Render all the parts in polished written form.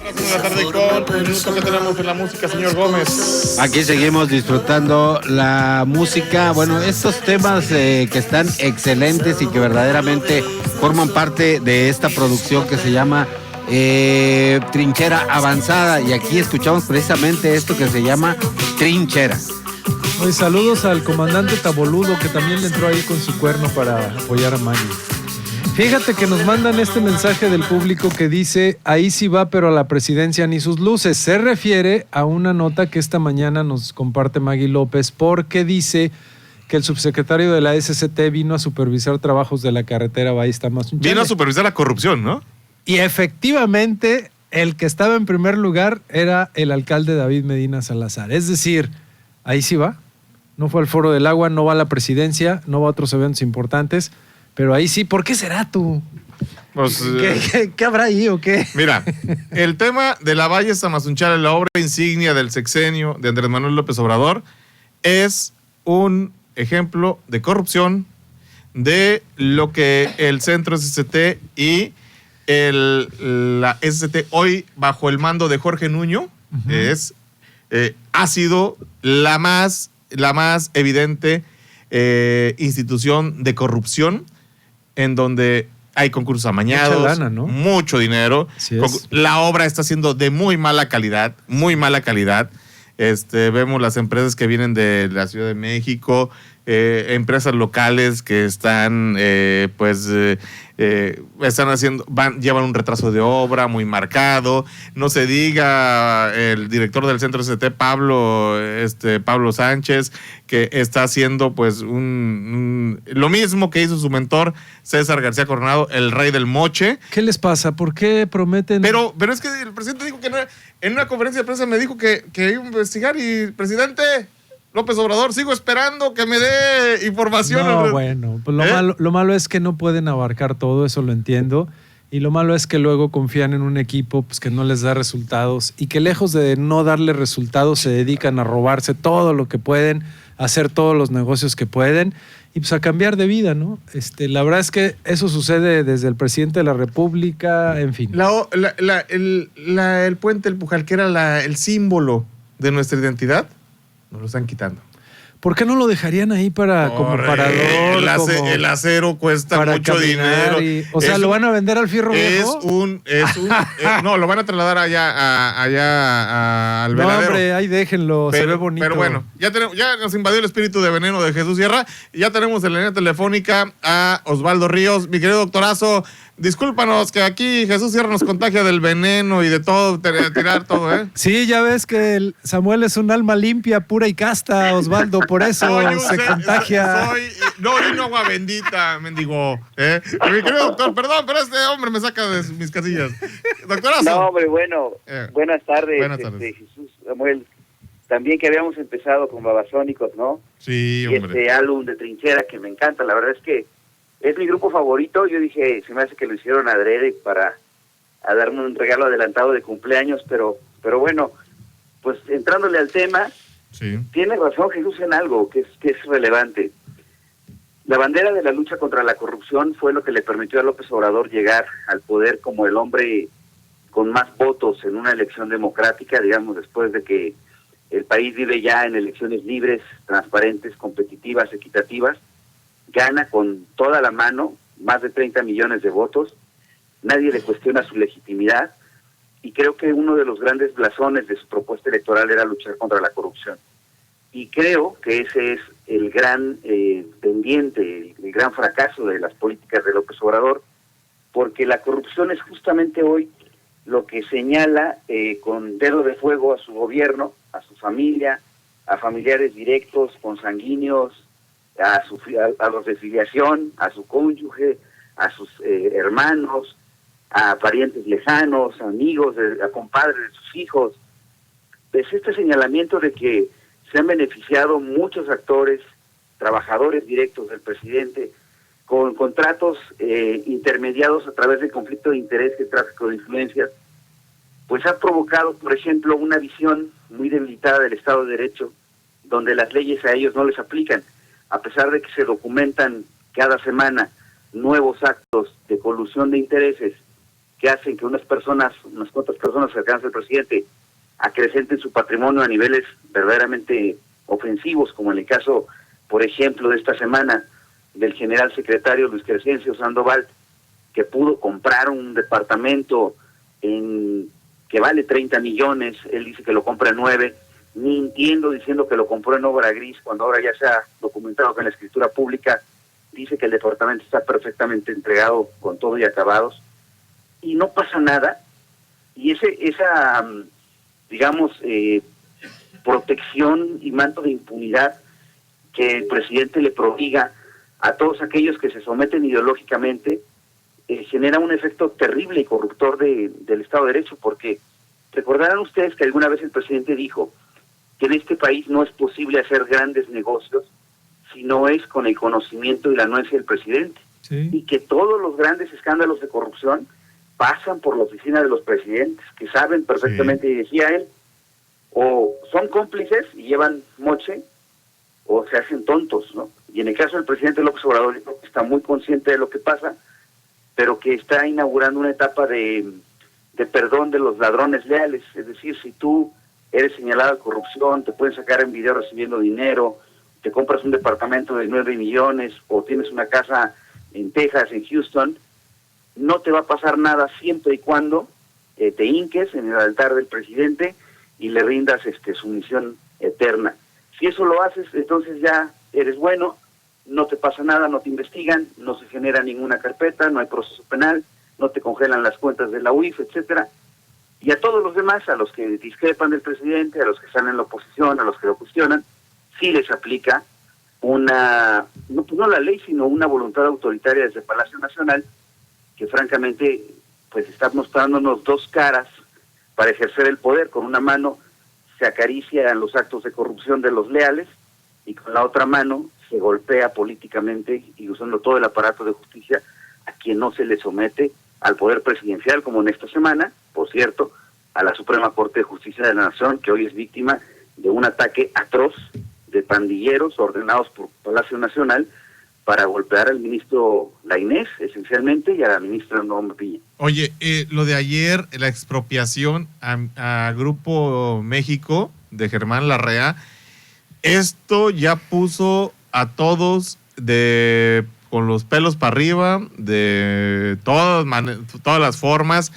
De la tarde con el minuto que tenemos en la música, señor Gómez. Aquí seguimos disfrutando la música. Bueno, estos temas que están excelentes y que verdaderamente forman parte de esta producción que se llama Trinchera Avanzada. Y aquí escuchamos precisamente esto que se llama Trinchera. Hoy saludos al comandante Taboludo, que también le entró ahí con su cuerno para apoyar a Maggie. Fíjate que nos mandan este mensaje del público que dice: ahí sí va, pero a la presidencia ni sus luces. Se refiere a una nota que esta mañana nos comparte Maggie López, porque dice que el subsecretario de la SCT vino a supervisar trabajos de la carretera Baix-Tamazunchale. Vino a supervisar la corrupción, ¿no? Y efectivamente, el que estaba en primer lugar era el alcalde David Medina Salazar. Es decir, ahí sí va. No fue al Foro del Agua, no va a la presidencia, no va a otros eventos importantes. Pero ahí sí, ¿por qué será tú? Pues, ¿Qué habrá ahí o qué? Mira, el tema de la Baix-Tamazunchale, la obra insignia del sexenio de Andrés Manuel López Obrador, es un ejemplo de corrupción de lo que el Centro SCT y la SCT hoy bajo el mando de Jorge Nuño ha sido la más evidente institución de corrupción, en donde hay concursos amañados, mucha lana, ¿no? Mucho dinero. La obra está siendo de muy mala calidad, muy mala calidad. Vemos las empresas que vienen de la Ciudad de México, empresas locales que están, llevan un retraso de obra muy marcado. No se diga el director del Centro ST, Pablo Sánchez, que está haciendo pues lo mismo que hizo su mentor César García Coronado, el rey del moche. ¿Qué les pasa? ¿Por qué prometen? Pero es que el presidente dijo que no, en una conferencia de prensa me dijo que iba a investigar, y presidente López Obrador, sigo esperando que me dé información. No, bueno, pues lo malo es que no pueden abarcar todo, eso lo entiendo. Y lo malo es que luego confían en un equipo pues, que no les da resultados, y que lejos de no darle resultados se dedican a robarse todo lo que pueden, a hacer todos los negocios que pueden y pues a cambiar de vida, ¿no? La verdad es que eso sucede desde el presidente de la República, en fin. El puente El Pujal, que era el símbolo de nuestra identidad, nos lo están quitando. ¿Por qué no lo dejarían ahí como parador? El acero cuesta mucho dinero. ¿lo van a vender al fierro viejo? No, lo van a trasladar allá al veladero. No, hombre, ahí déjenlo, se ve bonito. Pero bueno, ya nos invadió el espíritu de veneno de Jesús Sierra, y ya tenemos en la línea telefónica a Osvaldo Ríos. Mi querido doctorazo, discúlpanos que aquí Jesús Sierra nos contagia del veneno y de todo, tirar todo, ¿eh? Sí, ya ves que Samuel es un alma limpia, pura y casta, Osvaldo, por eso se contagia. No orino agua bendita, mendigo. Mi querido doctor, perdón, pero este hombre me saca de mis casillas. Doctorazo. No, hombre, buenas tardes. Buenas tardes. Jesús, Samuel. También que habíamos empezado con Babasónicos, ¿no? Sí, hombre. Y álbum de Trinchera que me encanta, la verdad es que es mi grupo favorito. Yo dije, se me hace que lo hicieron adrede para darme un regalo adelantado de cumpleaños, pero bueno, pues entrándole al tema, sí. Tiene razón Jesús en algo que es relevante. La bandera de la lucha contra la corrupción fue lo que le permitió a López Obrador llegar al poder como el hombre con más votos en una elección democrática, digamos, después de que el país vive ya en elecciones libres, transparentes, competitivas, equitativas. Gana con toda la mano, más de 30 millones de votos. Nadie le cuestiona su legitimidad, y creo que uno de los grandes blasones de su propuesta electoral era luchar contra la corrupción. Y creo que ese es el gran pendiente, el gran fracaso de las políticas de López Obrador, porque la corrupción es justamente hoy lo que señala con dedo de fuego a su gobierno, a su familia, a familiares directos, consanguíneos, a los de filiación, a su cónyuge, a sus hermanos, a parientes lejanos, a amigos, a compadres de sus hijos. Pues este señalamiento de que se han beneficiado muchos actores, trabajadores directos del presidente, con contratos intermediados a través de conflicto de interés y tráfico de influencias, pues ha provocado, por ejemplo, una visión muy debilitada del Estado de Derecho, donde las leyes a ellos no les aplican, a pesar de que se documentan cada semana nuevos actos de colusión de intereses que hacen que unas cuantas personas cercanas al presidente acrecenten su patrimonio a niveles verdaderamente ofensivos, como en el caso, por ejemplo, de esta semana del general secretario Luis Crescencio Sandoval, que pudo comprar un departamento que vale 30 millones, él dice que lo compra en 9, mintiendo, diciendo que lo compró en obra gris, cuando ahora ya se ha documentado que en la escritura pública dice que el departamento está perfectamente entregado con todo y acabados, y no pasa nada, y esa digamos, protección y manto de impunidad que el presidente le prodiga a todos aquellos que se someten ideológicamente, genera un efecto terrible y corruptor del Estado de Derecho, porque recordarán ustedes que alguna vez el presidente dijo que en este país no es posible hacer grandes negocios si no es con el conocimiento y la anuencia del presidente, Sí. y que todos los grandes escándalos de corrupción pasan por la oficina de los presidentes, que saben perfectamente, y decía él, o son cómplices y llevan moche, o se hacen tontos, ¿no? Y en el caso del presidente López Obrador, yo creo que está muy consciente de lo que pasa, pero que está inaugurando una etapa de perdón de los ladrones leales. Es decir, si tú eres señalado de corrupción, te pueden sacar en video recibiendo dinero, te compras un departamento de 9 millones o tienes una casa en Texas, en Houston, no te va a pasar nada siempre y cuando te hinques en el altar del presidente y le rindas sumisión eterna. Si eso lo haces, entonces ya eres bueno, no te pasa nada, no te investigan, no se genera ninguna carpeta, no hay proceso penal, no te congelan las cuentas de la UIF, etcétera. Y a todos los demás, a los que discrepan del presidente, a los que están en la oposición, a los que lo cuestionan, sí les aplica una, no la ley, sino una voluntad autoritaria desde Palacio Nacional, que francamente pues está mostrándonos dos caras para ejercer el poder. Con una mano se acarician los actos de corrupción de los leales y con la otra mano se golpea políticamente y usando todo el aparato de justicia a quien no se le somete al poder presidencial, como en esta semana, por cierto, a la Suprema Corte de Justicia de la Nación, que hoy es víctima de un ataque atroz de pandilleros ordenados por Palacio Nacional para golpear al ministro Lainez, esencialmente, y a la ministra Norma Piña. Oye, lo de ayer, la expropiación a Grupo México de Germán Larrea, esto ya puso a todos con los pelos para arriba, de todas las formas.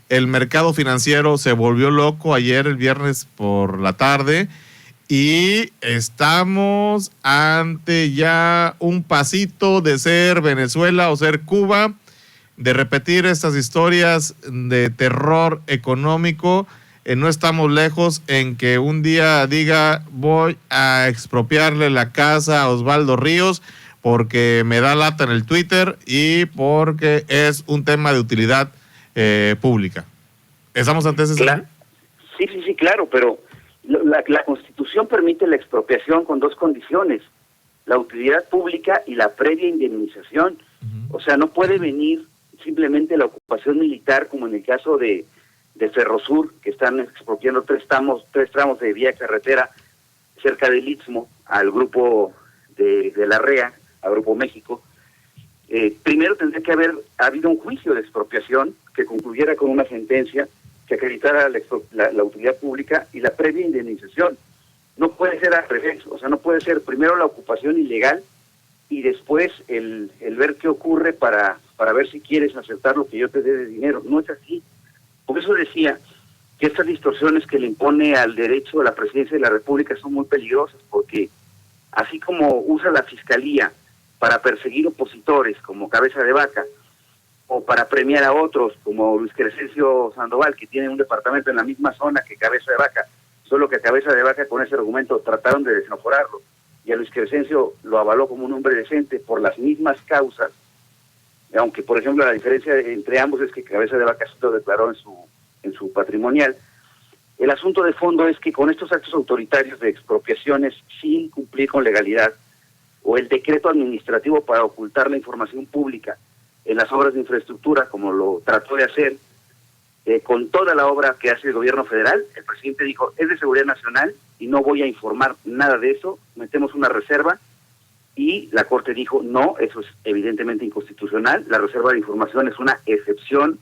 El mercado financiero se volvió loco ayer, el viernes por la tarde, y estamos ante ya un pasito de ser Venezuela o ser Cuba, de repetir estas historias de terror económico. No estamos lejos en que un día diga voy a expropiarle la casa a Osvaldo Ríos porque me da lata en el Twitter y porque es un tema de utilidad pública. ¿Estamos ante ese escenario? Sí, claro, pero la Constitución permite la expropiación con dos condiciones: la utilidad pública y la previa indemnización. O sea, no puede venir simplemente la ocupación militar, como en el caso de Ferrosur, que están expropiando tres tramos de vía carretera cerca del Istmo al grupo de Larrea, a Grupo México. Primero tendría que haber habido un juicio de expropiación que concluyera con una sentencia que acreditara la utilidad pública y la previa indemnización. No puede ser al revés, o sea, no puede ser primero la ocupación ilegal y después el ver qué ocurre para ver si quieres aceptar lo que yo te dé de dinero. No es así. Por eso decía que estas distorsiones que le impone al derecho a la presidencia de la República son muy peligrosas, porque así como usa la Fiscalía para perseguir opositores como Cabeza de Vaca, o para premiar a otros como Luis Crescencio Sandoval, que tiene un departamento en la misma zona que Cabeza de Vaca, solo que a Cabeza de Vaca con ese argumento trataron de desaforarlo, y a Luis Crescencio lo avaló como un hombre decente por las mismas causas, aunque por ejemplo la diferencia entre ambos es que Cabeza de Vaca sí lo declaró en su patrimonial. El asunto de fondo es que con estos actos autoritarios de expropiaciones sin cumplir con legalidad, o el decreto administrativo para ocultar la información pública en las obras de infraestructura, como lo trató de hacer con toda la obra que hace el gobierno federal, el presidente dijo, es de seguridad nacional y no voy a informar nada de eso, metemos una reserva, y la Corte dijo, no, eso es evidentemente inconstitucional, la reserva de información es una excepción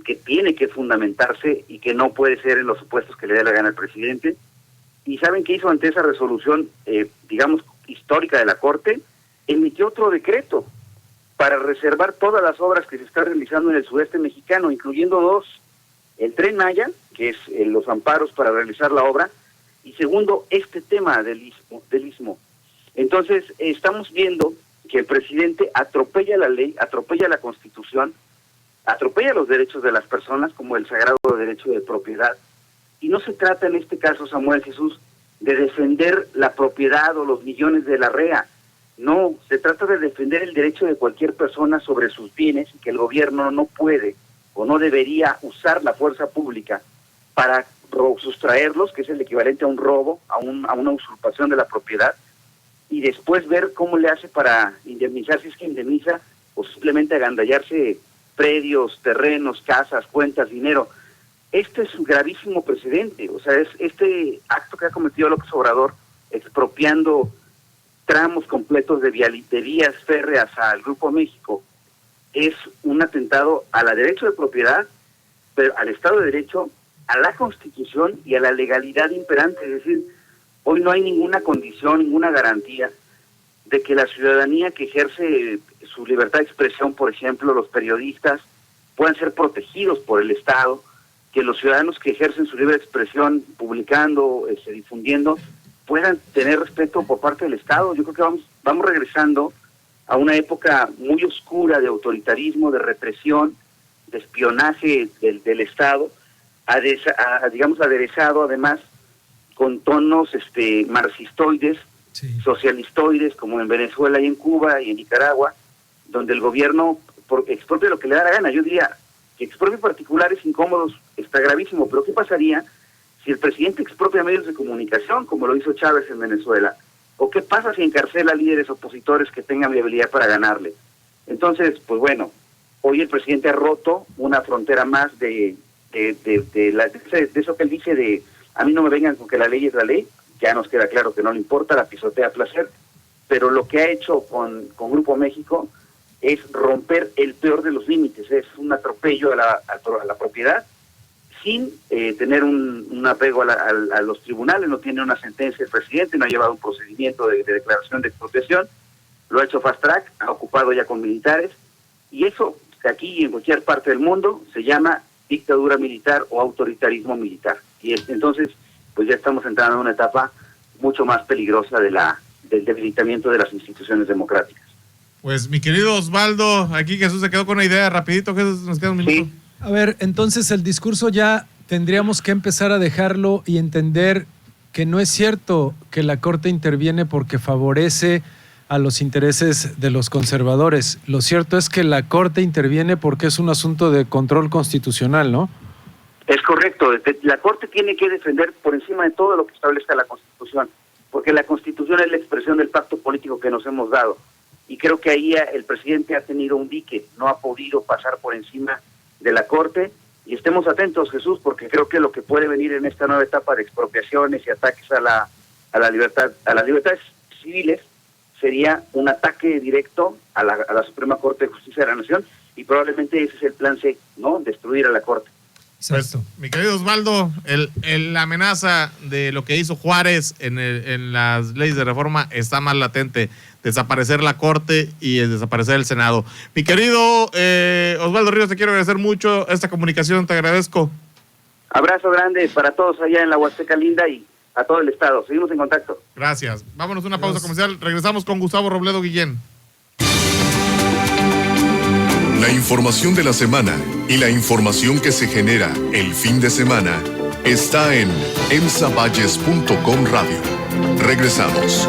que tiene que fundamentarse y que no puede ser en los supuestos que le dé la gana al presidente. ¿Y saben qué hizo ante esa resolución, digamos, histórica de la Corte? Emitió otro decreto para reservar todas las obras que se están realizando en el sureste mexicano, incluyendo dos: el Tren Maya, que es los amparos para realizar la obra, y segundo, este tema del istmo. Entonces, estamos viendo que el presidente atropella la ley, atropella la Constitución, atropella los derechos de las personas, como el sagrado derecho de propiedad. Y no se trata en este caso, Samuel Jesús, de defender la propiedad o los millones de la REA. No, se trata de defender el derecho de cualquier persona sobre sus bienes, y que el gobierno no puede o no debería usar la fuerza pública para sustraerlos, que es el equivalente a un robo, a una usurpación de la propiedad, y después ver cómo le hace para indemnizar, si es que indemniza, o simplemente agandallarse predios, terrenos, casas, cuentas, dinero. Este es un gravísimo precedente. O sea, es este acto que ha cometido López Obrador, expropiando tramos completos de vías férreas al Grupo México, es un atentado a la derecho de propiedad, pero al Estado de Derecho, a la Constitución y a la legalidad imperante. Es decir, hoy no hay ninguna condición, ninguna garantía de que la ciudadanía que ejerce su libertad de expresión, por ejemplo, los periodistas, puedan ser protegidos por el Estado, que los ciudadanos que ejercen su libre expresión publicando, difundiendo, puedan tener respeto por parte del Estado. Yo creo que vamos regresando a una época muy oscura de autoritarismo, de represión, de espionaje del Estado, digamos aderezado además con tonos marxistoides, Sí. socialistoides, como en Venezuela y en Cuba y en Nicaragua, donde el gobierno expropia lo que le da la gana. Yo diría que expropia particulares incómodos está gravísimo, pero ¿qué pasaría si el presidente expropia medios de comunicación, como lo hizo Chávez en Venezuela? ¿O qué pasa si encarcela a líderes opositores que tengan viabilidad para ganarle? Entonces, pues bueno, hoy el presidente ha roto una frontera más de eso que él dice de a mí no me vengan con que la ley es la ley. Ya nos queda claro que no le importa, la pisotea a placer, pero lo que ha hecho con Grupo México es romper el peor de los límites, es un atropello a la propiedad sin tener un apego a los tribunales. No tiene una sentencia el presidente, no ha llevado un procedimiento de declaración de expropiación, lo ha hecho fast track, ha ocupado ya con militares, y eso aquí y en cualquier parte del mundo se llama dictadura militar o autoritarismo militar. Y entonces pues ya estamos entrando en una etapa mucho más peligrosa del debilitamiento de las instituciones democráticas. Pues mi querido Osvaldo, aquí Jesús se quedó con una idea, rapidito, Jesús, nos queda un minuto. Sí. A ver, entonces el discurso ya tendríamos que empezar a dejarlo y entender que no es cierto que la Corte interviene porque favorece a los intereses de los conservadores. Lo cierto es que la Corte interviene porque es un asunto de control constitucional, ¿no? Es correcto. La Corte tiene que defender por encima de todo lo que establezca la Constitución, porque la Constitución es la expresión del pacto político que nos hemos dado. Y creo que ahí el presidente ha tenido un dique, no ha podido pasar por encima de la Corte. Y estemos atentos, Jesús, porque creo que lo que puede venir en esta nueva etapa de expropiaciones y ataques a las libertades civiles sería un ataque directo a la Suprema Corte de Justicia de la Nación, y probablemente ese es el plan C, ¿no? Destruir a la Corte. Pues, mi querido Osvaldo, la amenaza de lo que hizo Juárez en las leyes de reforma está más latente: desaparecer la Corte y desaparecer el Senado. Mi querido Osvaldo Ríos, te quiero agradecer mucho esta comunicación, te agradezco. Abrazo grande para todos allá en la Huasteca Linda y a todo el estado. Seguimos en contacto. Gracias. Vámonos a una pausa comercial. Regresamos con Gustavo Robledo Guillén. La información de la semana y la información que se genera el fin de semana está en emsavalles.com radio. Regresamos.